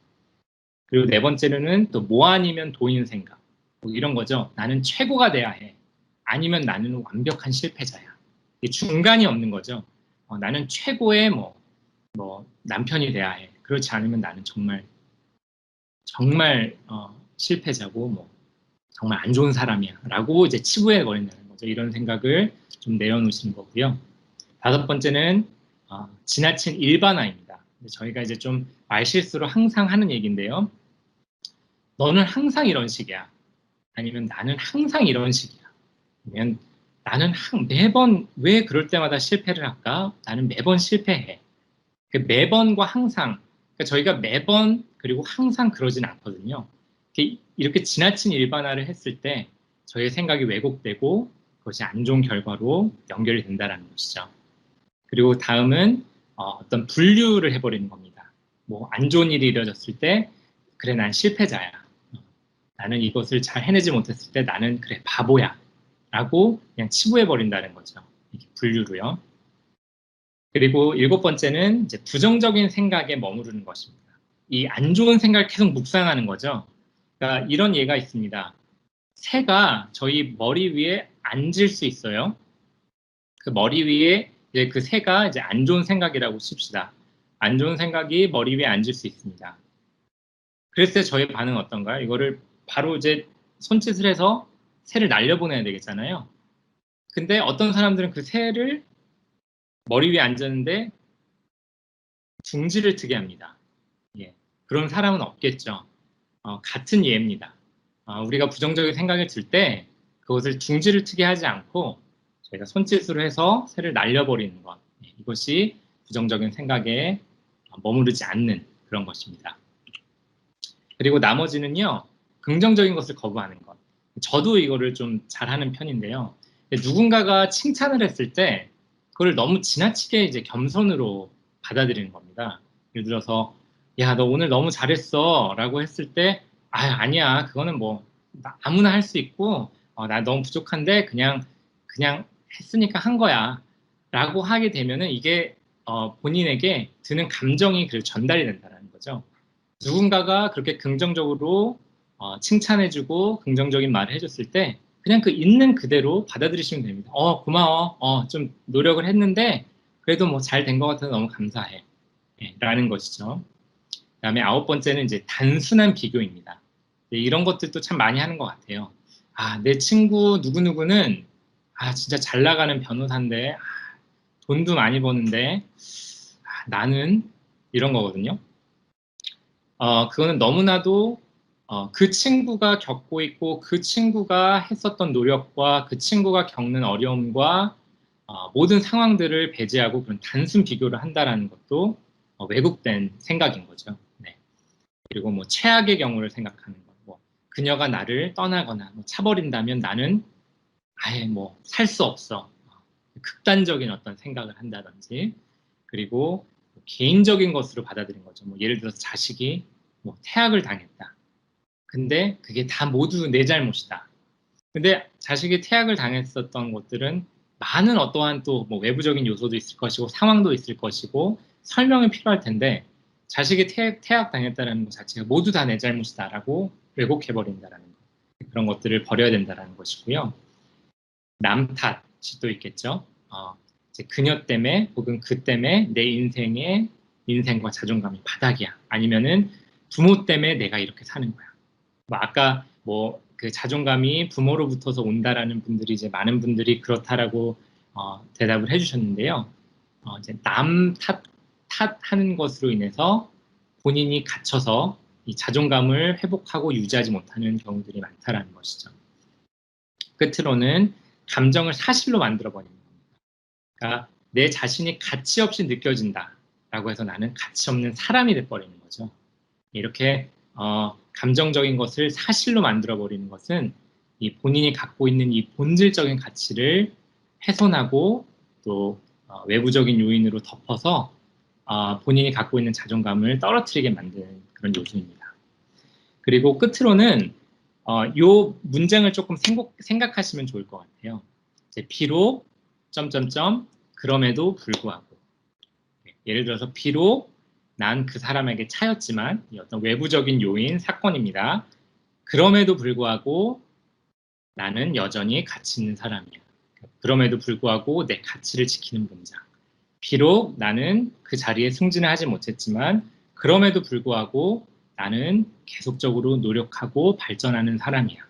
그리고 네 번째로는 또 뭐 아니면 도인 생각. 뭐 이런 거죠. 나는 최고가 돼야 해. 아니면 나는 완벽한 실패자야. 중간이 없는 거죠. 나는 최고의 남편이 돼야 해. 그렇지 않으면 나는 정말 실패자고 정말 안 좋은 사람이야. 라고 이제 치부해 버린다는 거죠. 이런 생각을 좀 내려놓으시는 거고요. 다섯 번째는 지나친 일반화입니다. 저희가 이제 좀 말실수로 항상 하는 얘기인데요. 너는 항상 이런 식이야. 아니면 나는 항상 이런 식이야. 아니면 나는 매번 왜 그럴 때마다 실패를 할까? 나는 매번 실패해. 그 매번과 항상, 그러니까 저희가 매번 그리고 항상 그러진 않거든요. 이렇게 지나친 일반화를 했을 때 저희의 생각이 왜곡되고 그것이 안 좋은 결과로 연결이 된다는 것이죠. 그리고 다음은 어떤 분류를 해버리는 겁니다. 뭐 안 좋은 일이 이루어졌을 때 그래 난 실패자야. 나는 이것을 잘 해내지 못했을 때 나는 그래 바보야. 라고 그냥 치부해버린다는 거죠. 이게 분류로요. 그리고 일곱 번째는 이제 부정적인 생각에 머무르는 것입니다. 이 안 좋은 생각을 계속 묵상하는 거죠. 그러니까 이런 예가 있습니다. 새가 저희 머리 위에 앉을 수 있어요. 그 머리 위에 이제 그 새가 이제 안 좋은 생각이라고 칩시다. 안 좋은 생각이 머리 위에 앉을 수 있습니다. 그랬을 때 저의 반응은 어떤가요? 이거를 바로 이제 손짓을 해서 새를 날려보내야 되겠잖아요. 근데 어떤 사람들은 그 새를 머리 위에 앉았는데 둥지를 트게 합니다. 예. 그런 사람은 없겠죠. 같은 예입니다. 우리가 부정적인 생각이 들 때 그것을 둥지를 트게 하지 않고 저희가 손짓으로 해서 새를 날려버리는 것. 이것이 부정적인 생각에 머무르지 않는 그런 것입니다. 그리고 나머지는요, 긍정적인 것을 거부하는 것. 저도 이거를 좀 잘하는 편인데요. 누군가가 칭찬을 했을 때 그걸 너무 지나치게 이제 겸손으로 받아들이는 겁니다. 예를 들어서, 야, 너 오늘 너무 잘했어. 라고 했을 때, 아니야. 그거는 뭐, 아무나 할 수 있고, 나 너무 부족한데, 그냥 했으니까 한 거야. 라고 하게 되면은 이게, 본인에게 드는 감정이 그 전달이 된다는 거죠. 누군가가 그렇게 긍정적으로 칭찬해주고 긍정적인 말을 해줬을 때 그냥 그 있는 그대로 받아들이시면 됩니다. 고마워. 좀 노력을 했는데 그래도 뭐 잘 된 것 같아서 너무 감사해. 라는 것이죠. 그다음에 아홉 번째는 이제 단순한 비교입니다. 이런 것들도 참 많이 하는 것 같아요. 내 친구 누구누구는 진짜 잘 나가는 변호사인데 돈도 많이 버는데 나는 이런 거거든요. 그거는 너무나도 그 친구가 겪고 있고 그 친구가 했었던 노력과 그 친구가 겪는 어려움과 모든 상황들을 배제하고 그런 단순 비교를 한다라는 것도 왜곡된 생각인 거죠. 네. 그리고 뭐 최악의 경우를 생각하는 것, 뭐 그녀가 나를 떠나거나 뭐 차버린다면 나는 아예 뭐 살 수 없어. 극단적인 어떤 생각을 한다든지 그리고 개인적인 것으로 받아들인 거죠. 뭐 예를 들어서 자식이 뭐 태학을 당했다. 근데 그게 다 모두 내 잘못이다. 근데 자식이 태학을 당했었던 것들은 많은 어떠한 또 뭐 외부적인 요소도 있을 것이고 상황도 있을 것이고 설명이 필요할 텐데 자식이 태학 당했다는 것 자체가 모두 다 내 잘못이다라고 왜곡해버린다라는 것. 그런 것들을 버려야 된다라는 것이고요. 남 탓이 또 있겠죠. 이제 그녀 때문에 혹은 그 때문에 내 인생의 인생과 자존감이 바닥이야. 아니면은 부모 때문에 내가 이렇게 사는 거야. 뭐 아까 뭐 그 자존감이 부모로부터서 온다라는 분들이 이제 많은 분들이 그렇다라고 대답을 해주셨는데요. 이제 남 탓하는 것으로 인해서 본인이 갇혀서 이 자존감을 회복하고 유지하지 못하는 경우들이 많다라는 것이죠. 끝으로는 감정을 사실로 만들어 버리는 겁니다. 그러니까 내 자신이 가치 없이 느껴진다라고 해서 나는 가치 없는 사람이 돼버리는 거죠. 이렇게 감정적인 것을 사실로 만들어 버리는 것은 이 본인이 갖고 있는 이 본질적인 가치를 훼손하고 또 외부적인 요인으로 덮어서 본인이 갖고 있는 자존감을 떨어뜨리게 만드는 그런 요소입니다. 그리고 끝으로는 요 문장을 조금 생각하시면 좋을 것 같아요. 비록 점점점 그럼에도 불구하고 예를 들어서 비록 난 그 사람에게 차였지만 어떤 외부적인 요인 사건입니다. 그럼에도 불구하고 나는 여전히 가치 있는 사람이야. 그럼에도 불구하고 내 가치를 지키는 문장. 비록 나는 그 자리에 승진을 하지 못했지만 그럼에도 불구하고 나는 계속적으로 노력하고 발전하는 사람이야.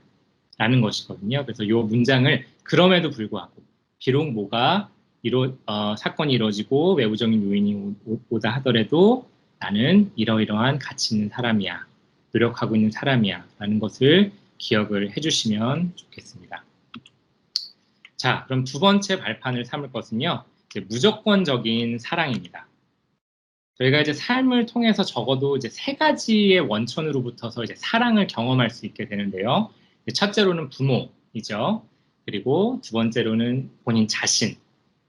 라는 것이거든요. 그래서 이 문장을 그럼에도 불구하고 비록 뭐가 사건이 이루어지고 외부적인 요인이 오다 하더라도 나는 이러이러한 가치 있는 사람이야 노력하고 있는 사람이야 라는 것을 기억을 해주시면 좋겠습니다. 자, 그럼 두 번째 발판을 삼을 것은요, 이제 무조건적인 사랑입니다. 저희가 이제 삶을 통해서 적어도 이제 세 가지의 원천으로부터서 이제 사랑을 경험할 수 있게 되는데요. 첫째로는 부모이죠. 그리고 두 번째로는 본인 자신,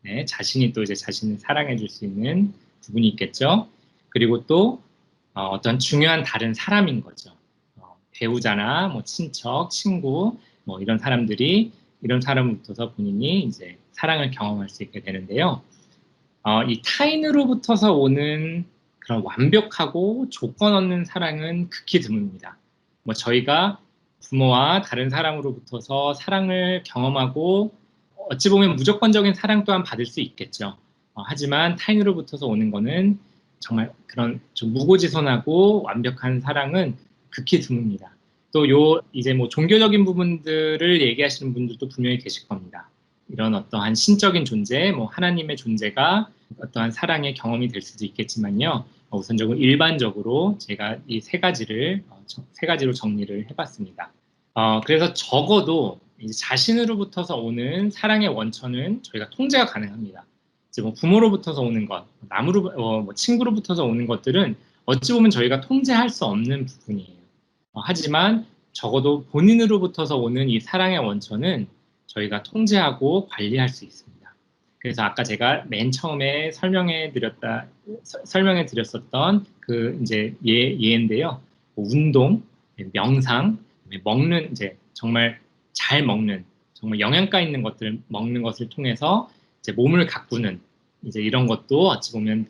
네, 자신이 또 이제 자신을 사랑해 줄 수 있는 부분이 있겠죠. 그리고 또 어떤 중요한 다른 사람인 거죠. 배우자나 뭐 친척, 친구, 뭐 이런 사람들이 이런 사람으로부터서 본인이 이제 사랑을 경험할 수 있게 되는데요. 이 타인으로부터서 오는 그런 완벽하고 조건 없는 사랑은 극히 드뭅니다. 뭐 저희가 부모와 다른 사람으로부터서 사랑을 경험하고 어찌 보면 무조건적인 사랑 또한 받을 수 있겠죠. 하지만 타인으로부터서 오는 거는 정말 그런 좀 무고지선하고 완벽한 사랑은 극히 드뭅니다. 또 이제 뭐 종교적인 부분들을 얘기하시는 분들도 분명히 계실 겁니다. 이런 어떠한 신적인 존재, 뭐 하나님의 존재가 어떠한 사랑의 경험이 될 수도 있겠지만요. 우선적으로 일반적으로 제가 이 세 가지로 정리를 해봤습니다. 그래서 적어도 이제 자신으로부터서 오는 사랑의 원천은 저희가 통제가 가능합니다. 이제 뭐 부모로부터서 오는 것, 뭐 친구로부터서 오는 것들은 어찌 보면 저희가 통제할 수 없는 부분이에요. 하지만 적어도 본인으로부터서 오는 이 사랑의 원천은 저희가 통제하고 관리할 수 있습니다. 그래서 아까 제가 맨 처음에 설명해 드렸었던 그 이제 예인데요. 운동, 명상, 먹는 이제 정말 잘 먹는 정말 영양가 있는 것들을 먹는 것을 통해서 이제 몸을 가꾸는 이제 이런 것도 어찌 보면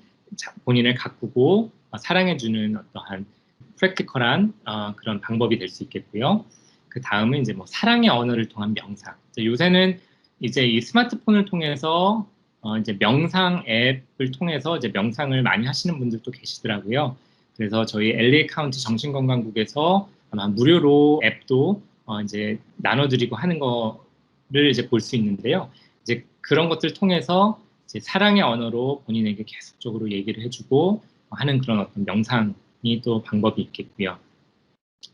본인을 가꾸고 사랑해주는 어떠한 프랙티컬한 그런 방법이 될 수 있겠고요. 그 다음은 이제 뭐 사랑의 언어를 통한 명상. 요새는 이제 이 스마트폰을 통해서 이제 명상 앱을 통해서 이제 명상을 많이 하시는 분들도 계시더라고요. 그래서 저희 LA 카운티 정신건강국에서 아마 무료로 앱도 이제 나눠드리고 하는 거를 이제 볼 수 있는데요. 이제 그런 것들 통해서 이제 사랑의 언어로 본인에게 계속적으로 얘기를 해주고 하는 그런 어떤 명상이 또 방법이 있겠고요.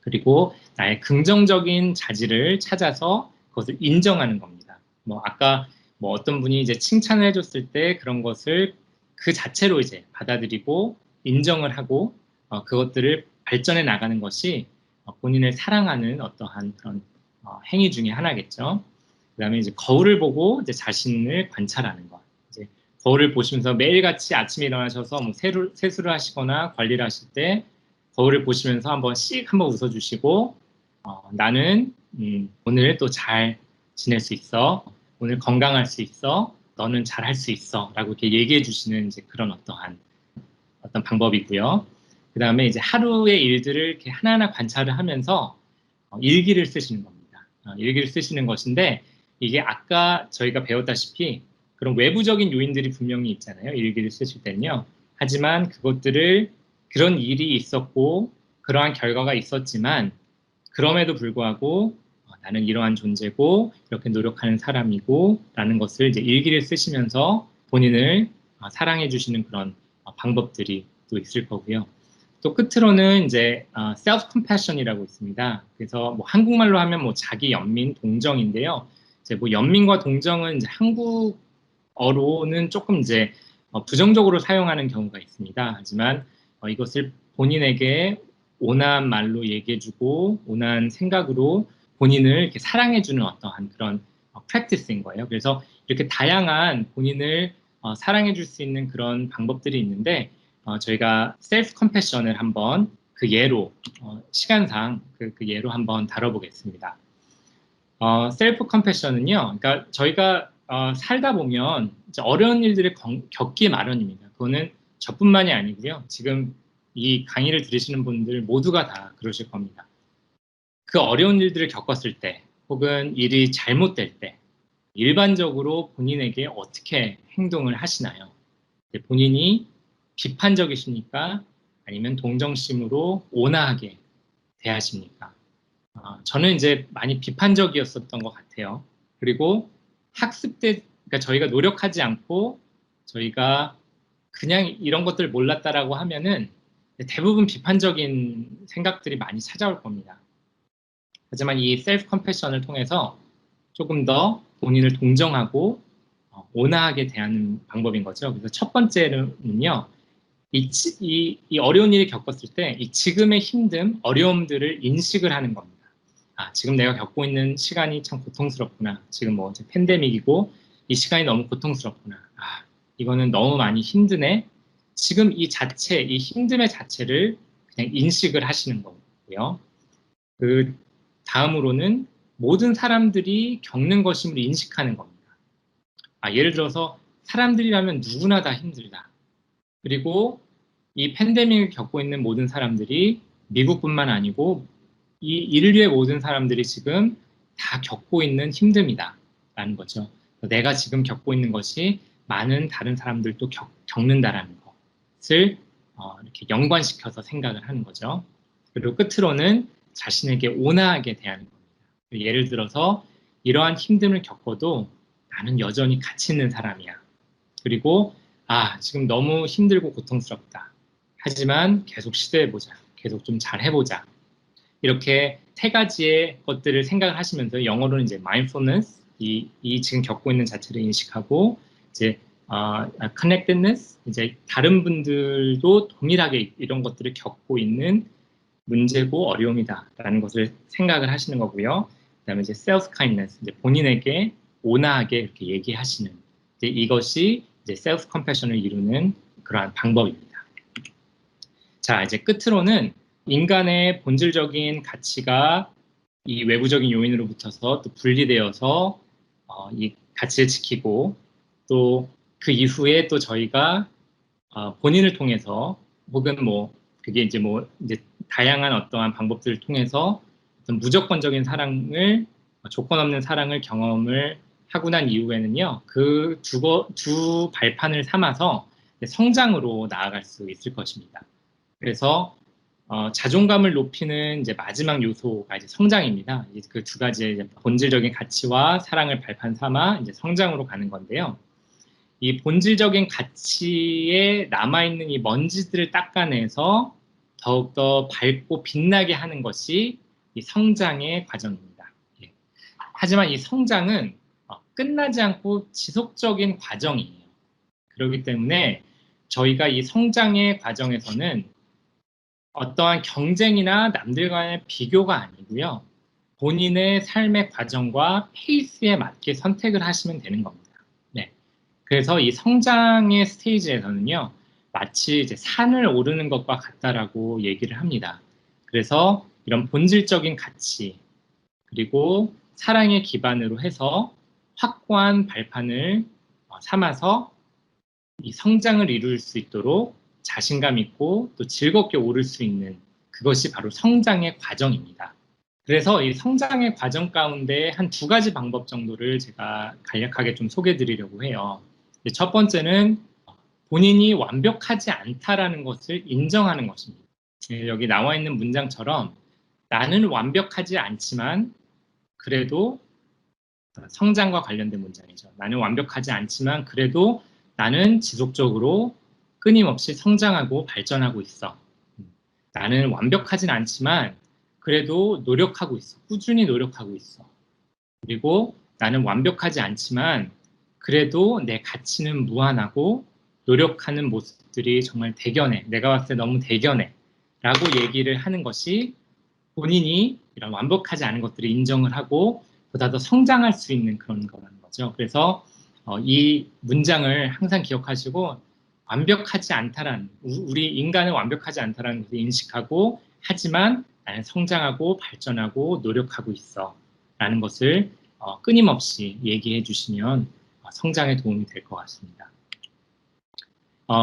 그리고 나의 긍정적인 자질을 찾아서 그것을 인정하는 겁니다. 뭐 아까 뭐 어떤 분이 이제 칭찬을 해줬을 때 그런 것을 그 자체로 이제 받아들이고 인정을 하고 그것들을 발전해 나가는 것이 본인을 사랑하는 어떠한 그런 행위 중에 하나겠죠. 그다음에 이제 거울을 보고 이제 자신을 관찰하는 것. 이제 거울을 보시면서 매일같이 아침에 일어나셔서 뭐 세수를 하시거나 관리를 하실 때 거울을 보시면서 한번 웃어주시고 나는 오늘 또 잘 지낼 수 있어. 오늘 건강할 수 있어. 너는 잘할 수 있어. 라고 이렇게 얘기해 주시는 이제 그런 어떤 방법이고요. 그 다음에 이제 하루의 일들을 이렇게 하나하나 관찰을 하면서 일기를 쓰시는 겁니다. 일기를 쓰시는 것인데 이게 아까 저희가 배웠다시피 그런 외부적인 요인들이 분명히 있잖아요. 일기를 쓰실 때는요. 하지만 그런 일이 있었고 그러한 결과가 있었지만 그럼에도 불구하고 나는 이러한 존재고 이렇게 노력하는 사람이고 라는 것을 이제 일기를 쓰시면서 본인을 사랑해 주시는 그런 방법들이 또 있을 거고요. 또 끝으로는 이제 self compassion이라고 있습니다. 그래서 뭐 한국말로 하면 뭐 자기 연민 동정인데요. 이제 뭐 연민과 동정은 이제 한국어로는 조금 이제 부정적으로 사용하는 경우가 있습니다. 하지만 이것을 본인에게 온화한 말로 얘기해주고 온화한 생각으로 본인을 이렇게 사랑해주는 어떠한 그런 프랙티스인 거예요. 그래서 이렇게 다양한 본인을 사랑해줄 수 있는 그런 방법들이 있는데 저희가 셀프 컴패션을 한번 그 예로 시간상 그 예로 한번 다뤄보겠습니다. 셀프 컴패션은요, 그러니까 저희가 살다 보면 이제 어려운 일들을 겪기 마련입니다. 그거는 저뿐만이 아니고요. 지금 이 강의를 들으시는 분들 모두가 다 그러실 겁니다. 그 어려운 일들을 겪었을 때, 혹은 일이 잘못될 때, 일반적으로 본인에게 어떻게 행동을 하시나요? 본인이 비판적이십니까? 아니면 동정심으로 온화하게 대하십니까? 저는 이제 많이 비판적이었었던 것 같아요. 그리고 학습 때, 그러니까 저희가 노력하지 않고 저희가 그냥 이런 것들 몰랐다라고 하면은 대부분 비판적인 생각들이 많이 찾아올 겁니다. 하지만 이 셀프 컴패션을 통해서 조금 더 본인을 동정하고 온화하게 대하는 방법인 거죠. 그래서 첫 번째는요, 이 어려운 일을 겪었을 때 이 지금의 힘듦, 어려움들을 인식을 하는 겁니다. 지금 내가 겪고 있는 시간이 참 고통스럽구나. 지금 뭐 팬데믹이고 이 시간이 너무 고통스럽구나. 이거는 너무 많이 힘드네. 지금 이 자체, 이 힘듦의 자체를 그냥 인식을 하시는 거고요. 그 다음으로는 모든 사람들이 겪는 것임을 인식하는 겁니다. 예를 들어서 사람들이라면 누구나 다 힘들다. 그리고 이 팬데믹을 겪고 있는 모든 사람들이 미국뿐만 아니고 이 인류의 모든 사람들이 지금 다 겪고 있는 힘듦이다 라는 거죠. 내가 지금 겪고 있는 것이 많은 다른 사람들도 겪는다라는 것을 이렇게 연관시켜서 생각을 하는 거죠. 그리고 끝으로는 자신에게 온화하게 대하는 겁니다. 예를 들어서 이러한 힘듦을 겪어도 나는 여전히 가치 있는 사람이야. 그리고 지금 너무 힘들고 고통스럽다. 하지만 계속 시도해보자. 계속 좀 잘해보자. 이렇게 세 가지의 것들을 생각을 하시면서 영어로는 이제 mindfulness, 이 지금 겪고 있는 자체를 인식하고 이제 connectedness, 이제 다른 분들도 동일하게 이런 것들을 겪고 있는 문제고 어려움이다라는 것을 생각을 하시는 거고요. 그다음에 이제 self-kindness, 이제 본인에게 온화하게 이렇게 얘기하시는 이제 이것이 이제 self-compassion을 이루는 그러한 방법입니다. 자, 이제 끝으로는 인간의 본질적인 가치가 이 외부적인 요인으로부터서 또 분리되어서 이 가치를 지키고 또 그 이후에 또 저희가 본인을 통해서 혹은 뭐 그게 이제 다양한 어떠한 방법들을 통해서 어떤 무조건적인 사랑을 조건 없는 사랑을 경험을 하고 난 이후에는요 그 두 발판을 삼아서 성장으로 나아갈 수 있을 것입니다. 그래서 자존감을 높이는 이제 마지막 요소가 이제 성장입니다. 그 두 가지의 이제 본질적인 가치와 사랑을 발판 삼아 이제 성장으로 가는 건데요. 이 본질적인 가치에 남아있는 이 먼지들을 닦아내서 더욱더 밝고 빛나게 하는 것이 이 성장의 과정입니다. 예. 하지만 이 성장은 끝나지 않고 지속적인 과정이에요. 그렇기 때문에 저희가 이 성장의 과정에서는 어떠한 경쟁이나 남들과의 비교가 아니고요. 본인의 삶의 과정과 페이스에 맞게 선택을 하시면 되는 겁니다. 네. 그래서 이 성장의 스테이지에서는요, 마치 이제 산을 오르는 것과 같다라고 얘기를 합니다. 그래서 이런 본질적인 가치, 그리고 사랑의 기반으로 해서 확고한 발판을 삼아서 이 성장을 이룰 수 있도록 자신감 있고 또 즐겁게 오를 수 있는 그것이 바로 성장의 과정입니다. 그래서 이 성장의 과정 가운데 한 두 가지 방법 정도를 제가 간략하게 좀 소개해 드리려고 해요. 첫 번째는 본인이 완벽하지 않다라는 것을 인정하는 것입니다. 여기 나와 있는 문장처럼 나는 완벽하지 않지만 그래도 성장과 관련된 문장이죠. 나는 완벽하지 않지만 그래도 나는 지속적으로 끊임없이 성장하고 발전하고 있어. 나는 완벽하진 않지만 그래도 노력하고 있어. 꾸준히 노력하고 있어. 그리고 나는 완벽하지 않지만 그래도 내 가치는 무한하고 노력하는 모습들이 정말 대견해. 내가 봤을 때 너무 대견해. 라고 얘기를 하는 것이 본인이 이런 완벽하지 않은 것들을 인정을 하고 보다 더 성장할 수 있는 그런 거라는 거죠. 그래서 이 문장을 항상 기억하시고 완벽하지 않다라는 우리 인간은 완벽하지 않다라는 것을 인식하고 하지만 나는 성장하고 발전하고 노력하고 있어 라는 것을 끊임없이 얘기해 주시면 성장에 도움이 될 것 같습니다.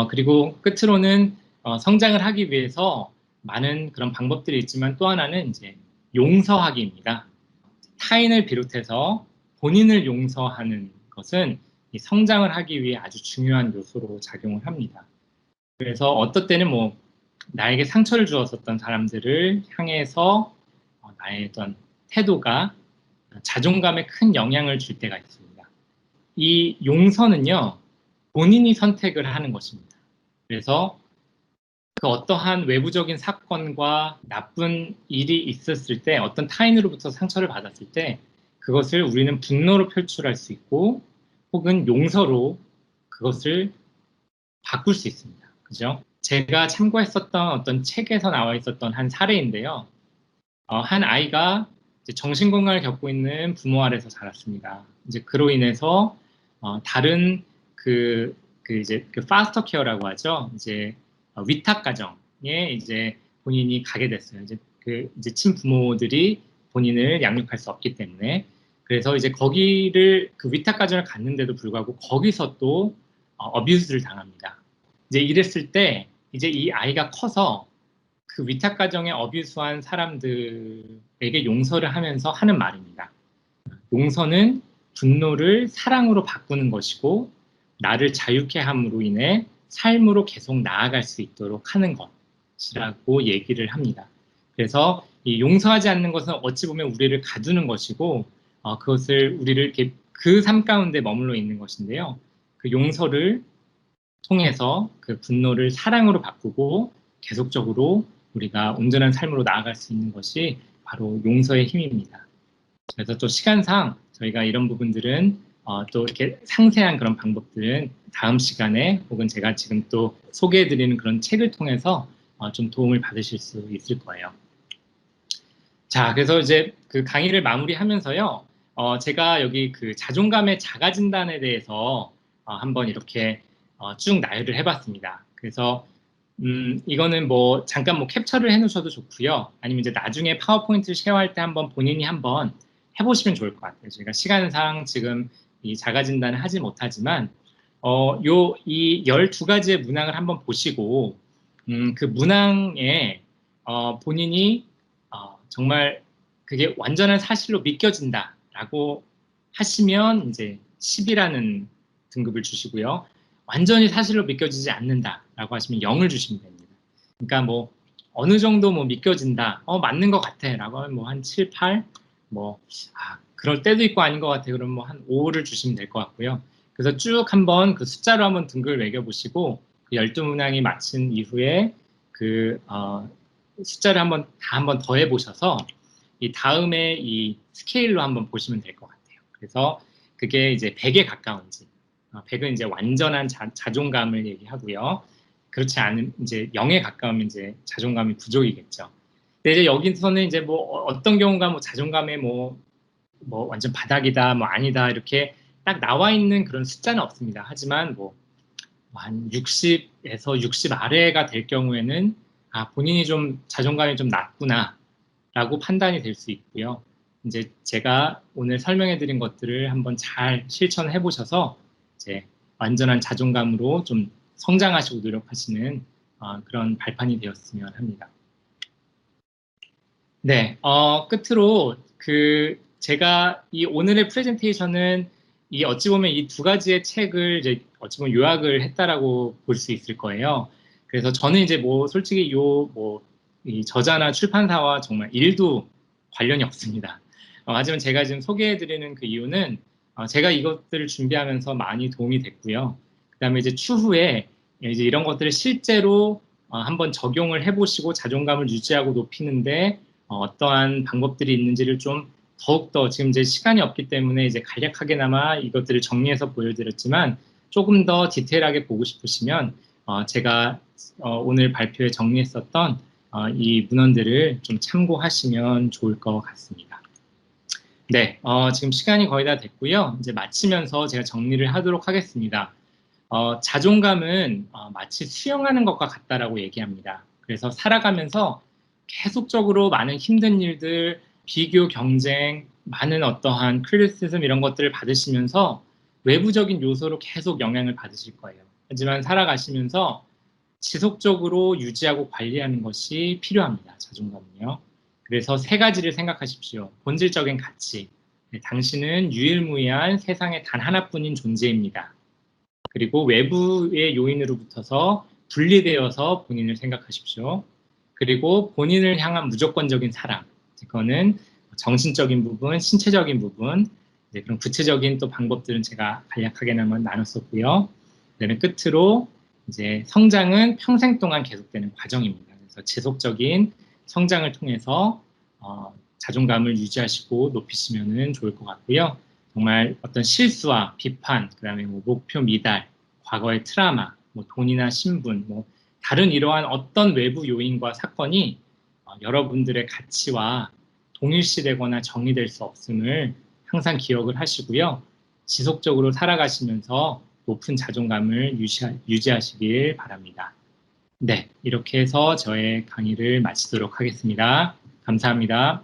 그리고 끝으로는 성장을 하기 위해서 많은 그런 방법들이 있지만 또 하나는 이제 용서하기입니다. 타인을 비롯해서 본인을 용서하는 것은 이 성장을 하기 위해 아주 중요한 요소로 작용을 합니다. 그래서 어떨 때는 뭐 나에게 상처를 주었었던 사람들을 향해서 나의 어떤 태도가 자존감에 큰 영향을 줄 때가 있습니다. 이 용서는요, 본인이 선택을 하는 것입니다. 그래서 그 어떠한 외부적인 사건과 나쁜 일이 있었을 때 어떤 타인으로부터 상처를 받았을 때 그것을 우리는 분노로 표출할 수 있고 혹은 용서로 그것을 바꿀 수 있습니다. 그죠? 제가 참고했었던 어떤 책에서 나와 있었던 한 사례인데요. 한 아이가 이제 정신건강을 겪고 있는 부모 아래서 자랐습니다. 이제 그로 인해서 다른 이제 그 파스터 케어라고 하죠. 이제 위탁 가정에 이제 본인이 가게 됐어요. 이제 친부모들이 본인을 양육할 수 없기 때문에 그래서 이제 거기를 그 위탁 가정을 갔는데도 불구하고 거기서 또 어뷰스를 당합니다. 이제 이랬을 때 이제 이 아이가 커서 그 위탁 가정에 어뷰스한 사람들에게 용서를 하면서 하는 말입니다. 용서는 분노를 사랑으로 바꾸는 것이고 나를 자유케 함으로 인해 삶으로 계속 나아갈 수 있도록 하는 것이라고 얘기를 합니다. 그래서 이 용서하지 않는 것은 어찌 보면 우리를 가두는 것이고 그것을 우리를 이렇게 그 삶 가운데 머물러 있는 것인데요. 그 용서를 통해서 그 분노를 사랑으로 바꾸고 계속적으로 우리가 온전한 삶으로 나아갈 수 있는 것이 바로 용서의 힘입니다. 그래서 또 시간상 저희가 이런 부분들은 또 이렇게 상세한 그런 방법들은 다음 시간에 혹은 제가 지금 또 소개해드리는 그런 책을 통해서 좀 도움을 받으실 수 있을 거예요. 자, 그래서 이제 그 강의를 마무리하면서요. 제가 여기 그 자존감의 자가 진단에 대해서 한번 이렇게 쭉 나열을 해봤습니다. 그래서 이거는 뭐 잠깐 뭐 캡처를 해놓으셔도 좋고요. 아니면 이제 나중에 파워포인트를 쉐어할 때 한번 본인이 한번 해보시면 좋을 것 같아요. 저희가 시간상 지금 이 자가 진단을 하지 못하지만 이 12가지의 문항을 한번 보시고 그 문항에 본인이 정말 그게 완전한 사실로 믿겨진다라고 하시면 이제 10이라는 등급을 주시고요. 완전히 사실로 믿겨지지 않는다라고 하시면 0을 주시면 됩니다. 그러니까 뭐 어느 정도 뭐 믿겨진다, 맞는 것 같아라고 하면 뭐 한 7, 8, 그럴 때도 있고 아닌 것 같아. 그럼 뭐 한 5를 주시면 될 것 같고요. 그래서 쭉 한번 그 숫자로 한번 등급을 매겨보시고 그 12문항이 마친 이후에 그 숫자를 한번 더해 보셔서 이 다음에 이 스케일로 한번 보시면 될 것 같아요. 그래서 그게 이제 100에 가까운지 100은 이제 완전한 자존감을 얘기하고요. 그렇지 않은 이제 0에 가까우면 이제 자존감이 부족이겠죠. 근데 이제 여기서는 이제 뭐 어떤 경우가 뭐 자존감에 뭐 완전 바닥이다, 뭐 아니다 이렇게 딱 나와 있는 그런 숫자는 없습니다. 하지만 뭐 한 60에서 60 아래가 될 경우에는 본인이 좀 자존감이 좀 낮구나라고 판단이 될 수 있고요. 이제 제가 오늘 설명해 드린 것들을 한번 잘 실천해 보셔서 이제 완전한 자존감으로 좀 성장하시고 노력하시는 그런 발판이 되었으면 합니다. 네, 끝으로 제가 이 오늘의 프레젠테이션은 이 어찌 보면 이 두 가지의 책을 이제 어찌 보면 요약을 했다라고 볼 수 있을 거예요. 그래서 저는 이제 뭐 솔직히 이 저자나 출판사와 정말 일도 관련이 없습니다. 하지만 제가 지금 소개해드리는 그 이유는 제가 이것들을 준비하면서 많이 도움이 됐고요. 그다음에 이제 추후에 이제 이런 것들을 실제로 한번 적용을 해보시고 자존감을 유지하고 높이는데 어떠한 방법들이 있는지를 좀 더욱더 지금 이제 시간이 없기 때문에 이제 간략하게나마 이것들을 정리해서 보여드렸지만 조금 더 디테일하게 보고 싶으시면 제가 오늘 발표에 정리했었던 이 문헌들을 좀 참고하시면 좋을 것 같습니다. 네, 지금 시간이 거의 다 됐고요. 이제 마치면서 제가 정리를 하도록 하겠습니다. 자존감은 마치 수영하는 것과 같다라고 얘기합니다. 그래서 살아가면서 계속적으로 많은 힘든 일들, 비교, 경쟁, 많은 어떠한 크리티시즘 이런 것들을 받으시면서 외부적인 요소로 계속 영향을 받으실 거예요. 하지만 살아가시면서 지속적으로 유지하고 관리하는 것이 필요합니다. 자존감은요. 그래서 세 가지를 생각하십시오. 본질적인 가치. 네, 당신은 유일무이한 세상에 단 하나뿐인 존재입니다. 그리고 외부의 요인으로부터서 분리되어서 본인을 생각하십시오. 그리고 본인을 향한 무조건적인 사랑. 그거는 정신적인 부분, 신체적인 부분, 그런 구체적인 또 방법들은 제가 간략하게나마 나눴었고요. 그다음에 끝으로 이제 성장은 평생 동안 계속되는 과정입니다. 그래서 지속적인 성장을 통해서 자존감을 유지하시고 높이시면 좋을 것 같고요. 정말 어떤 실수와 비판, 그다음에 뭐 목표 미달, 과거의 트라우마, 뭐 돈이나 신분, 뭐 다른 이러한 어떤 외부 요인과 사건이 여러분들의 가치와 동일시되거나 정의될 수 없음을 항상 기억을 하시고요. 지속적으로 살아가시면서 높은 자존감을 유지하시길 바랍니다. 네, 이렇게 해서 저의 강의를 마치도록 하겠습니다. 감사합니다.